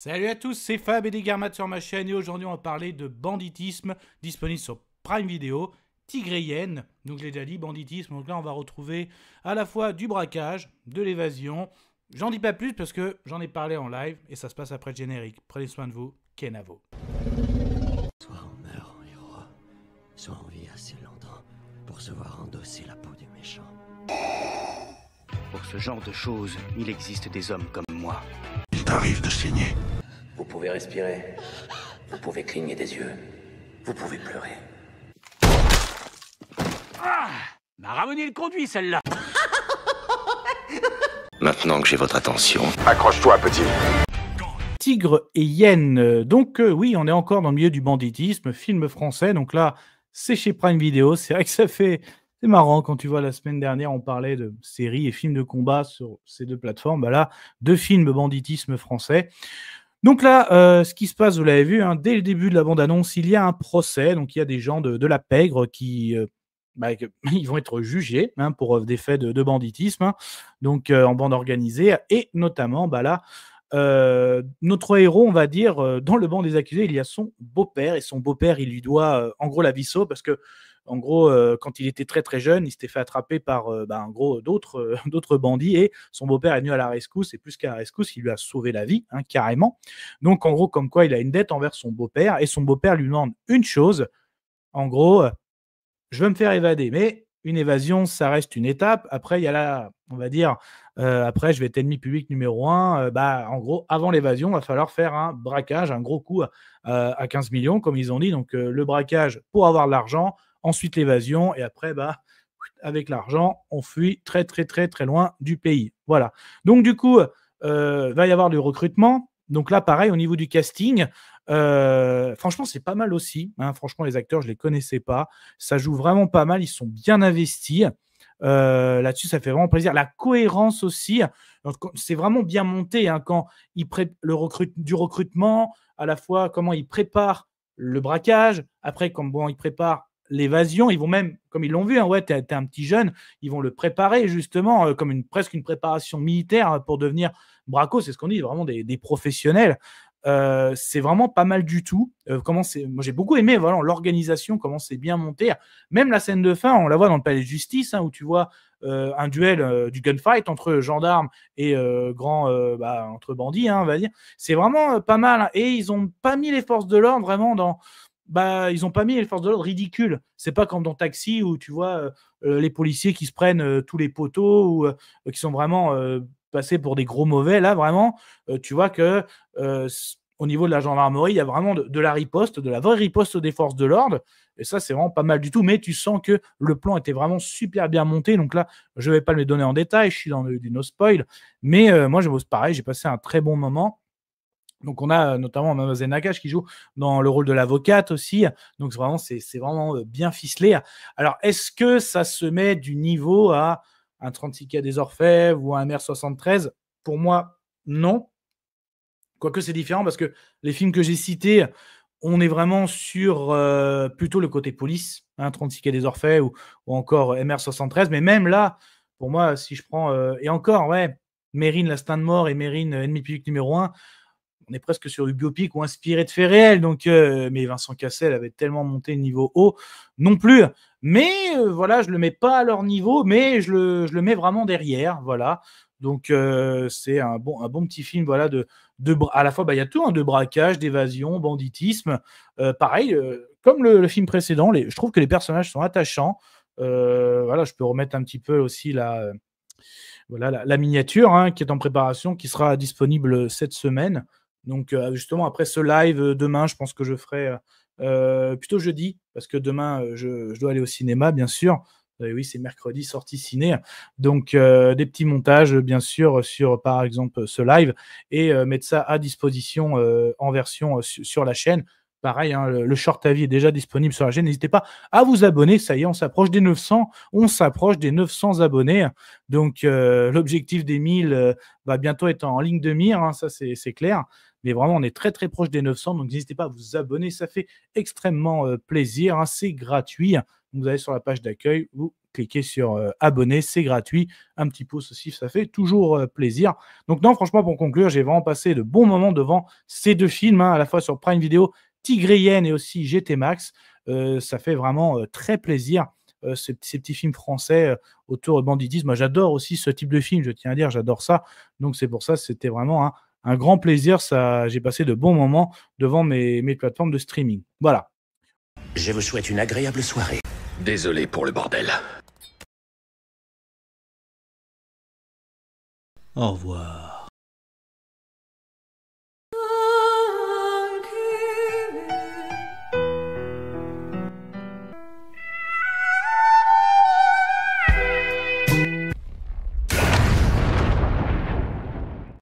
Salut à tous, c'est Fab et Desgarmat sur ma chaîne et aujourd'hui on va parler de banditisme disponible sur Prime Video, Tigrayenne, donc je l'ai déjà dit, banditisme, donc là on va retrouver à la fois du braquage, de l'évasion, j'en dis pas plus parce que j'en ai parlé en live et ça se passe après le générique. Prenez soin de vous, Kenavo. Soit on meurt en héros, soit on vit assez longtemps pour se voir endosser la peau du méchant. Pour ce genre de choses, il existe des hommes comme moi. Il t'arrive de saigner. Vous pouvez respirer, vous pouvez cligner des yeux, vous pouvez pleurer. M'a ramené le conduit, celle-là. Maintenant que j'ai votre attention, Accroche-toi, petit. Tigre et Hyène, donc oui on est encore dans le milieu du banditisme, film français, donc là c'est chez Prime Video, c'est vrai que c'est marrant quand tu vois la semaine dernière on parlait de séries et films de combat sur ces deux plateformes, bah là deux films banditisme français. Donc là, ce qui se passe, vous l'avez vu, hein, dès le début de la bande-annonce, il y a un procès. Donc il y a des gens de la pègre qui, ils vont être jugés hein, pour des faits de banditisme, hein, donc en bande organisée. Et notamment, là, notre héros, on va dire, dans le banc des accusés, il y a son beau-père. Et son beau-père, il lui doit, en gros, la vie sauve parce que en gros, quand il était très très jeune, il s'était fait attraper par en gros d'autres d'autres bandits et son beau-père est venu à la rescousse et plus qu'à la rescousse, il lui a sauvé la vie, hein, carrément. Donc en gros, comme quoi il a une dette envers son beau-père et son beau-père lui demande une chose, en gros, je veux me faire évader, mais une évasion, ça reste une étape. Après, il y a la, on va dire, après, je vais être ennemi public numéro un. En gros, avant l'évasion, il va falloir faire un braquage, un gros coup à 15 millions, comme ils ont dit. Donc, le braquage pour avoir de l'argent, ensuite l'évasion, et après, avec l'argent, on fuit très, très, très, très loin du pays. Voilà. Donc, du coup, va y avoir du recrutement. Donc là, pareil, au niveau du casting, franchement, c'est pas mal aussi, hein. Franchement, les acteurs, je les connaissais pas. Ça joue vraiment pas mal. Ils sont bien investis. Là-dessus, ça fait vraiment plaisir. La cohérence aussi, c'est vraiment bien monté hein, quand du recrutement, à la fois comment ils préparent le braquage, après comment ils préparent l'évasion. Ils vont même, comme ils l'ont vu, hein, ouais, t'es un petit jeune, ils vont le préparer justement comme presque une préparation militaire pour devenir braco. C'est ce qu'on dit, vraiment des professionnels. C'est vraiment pas mal du tout. Moi, j'ai beaucoup aimé voilà, l'organisation, comment c'est bien monté. Même la scène de fin, on la voit dans le palais de justice, hein, où tu vois un duel du gunfight entre gendarmes et entre bandits, hein, on va dire. C'est vraiment pas mal. Hein. Et ils n'ont pas mis les forces de l'ordre vraiment dans. Ils n'ont pas mis les forces de l'ordre ridicules. C'est pas comme dans Taxi où tu vois les policiers qui se prennent tous les poteaux ou qui sont vraiment passés pour des gros mauvais. Là, vraiment, tu vois que au niveau de la gendarmerie, il y a vraiment de la riposte, de la vraie riposte des forces de l'ordre. Et ça, c'est vraiment pas mal du tout. Mais tu sens que le plan était vraiment super bien monté. Donc là, je ne vais pas le donner en détail. Je suis dans du no spoil. Mais moi, pareil, j'ai passé un très bon moment. Donc on a notamment Mademoiselle Nakache qui joue dans le rôle de l'avocate aussi. Donc c'est vraiment bien ficelé. Alors est-ce que ça se met du niveau à un 36 quai des Orfèvres ou un MR73? Pour moi, non. Quoique c'est différent parce que les films que j'ai cités, on est vraiment sur plutôt le côté police, hein, 36 quai des Orfèvres ou encore MR73. Mais même là, pour moi, si je prends... et encore, ouais, Mérine, l'instinct de mort et Mérine, ennemi public numéro 1, on est presque sur du biopic ou inspiré de faits réels. Donc, mais Vincent Cassel avait tellement monté le niveau haut non plus. Mais voilà, je le mets pas à leur niveau, mais je le mets vraiment derrière. Voilà. Donc, c'est un bon petit film. Voilà, à la fois, il y a tout, hein, de braquage, d'évasion, banditisme. Pareil, comme le film précédent, je trouve que les personnages sont attachants. Voilà, je peux remettre un petit peu aussi voilà, la miniature hein, qui est en préparation, qui sera disponible cette semaine. Donc, justement, après ce live demain, je pense que je ferai plutôt jeudi, parce que demain, je dois aller au cinéma, bien sûr. Oui, c'est mercredi, sortie ciné. Donc, des petits montages, bien sûr, sur, par exemple, ce live, et mettre ça à disposition en version sur la chaîne. Pareil, hein, le short avis est déjà disponible sur la chaîne. N'hésitez pas à vous abonner. Ça y est, on s'approche des 900. On s'approche des 900 abonnés. Donc, l'objectif des 1000 va bientôt être en ligne de mire. Hein, ça, c'est clair. Mais vraiment, on est très, très proche des 900. Donc, n'hésitez pas à vous abonner. Ça fait extrêmement plaisir. Hein, c'est gratuit. Vous allez sur la page d'accueil. Vous cliquez sur abonner, c'est gratuit. Un petit pouce aussi, ça fait toujours plaisir. Donc non, franchement, pour conclure, j'ai vraiment passé de bons moments devant ces deux films, hein, à la fois sur Prime Video, Tigre et Hyène et aussi GT Max. Ça fait vraiment très plaisir. Ces petits films français autour de banditisme. Moi, j'adore aussi ce type de film, je tiens à dire, j'adore ça. Donc, c'est pour ça, c'était vraiment un grand plaisir. J'ai passé de bons moments devant mes plateformes de streaming. Voilà. Je vous souhaite une agréable soirée. Désolé pour le bordel. Au revoir.